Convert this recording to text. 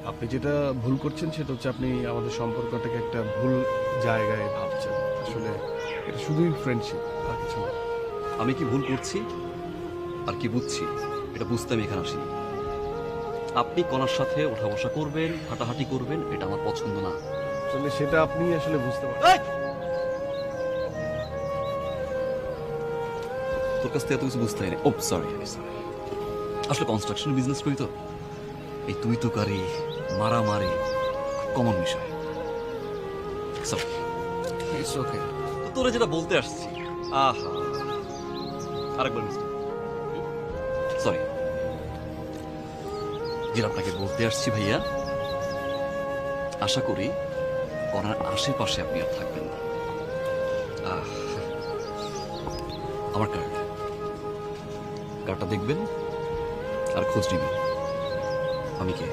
আপনি যেটা ভুল করছেন সেটা হচ্ছে আপনি আমাদের সম্পর্কটাকে একটা ভুল জায়গায় ভাবছেন। আসলে এটা শুধুই ফ্রেন্ডশিপ, আর কিছু না। আমি কি ভুল করছি আর কি বুঝছি এটা বুঝতে আমি এখানে আসিনি। আপনি কনার সাথে ওঠা বসা করবেন, হাঁটাহাঁটি করবেন, এটা আমার পছন্দ না। আসলে সেটা আপনি আসলে বুঝতে পারেন। এই! তোর কাছ থেকে এত কিছু বুঝতে হয়নি। ও সরি সরি, আসলে কনস্ট্রাকশন বিজনেস করি তো, এই তুই তোকারি মারামারি খুব কমন বিষয়। Sorry, it's okay. তো তোরে যেটা বলতে আসছি, আহা, আরেকবার মিস্টার, সরি, যেটা আপনাকে বলতে আসছি ভাইয়া, আশা করি কনার আশেপাশে আপনি আর থাকবেন না। আহ, আমার কার্ডটা দেখবেন আর খোঁজ নেবেন আমি কে।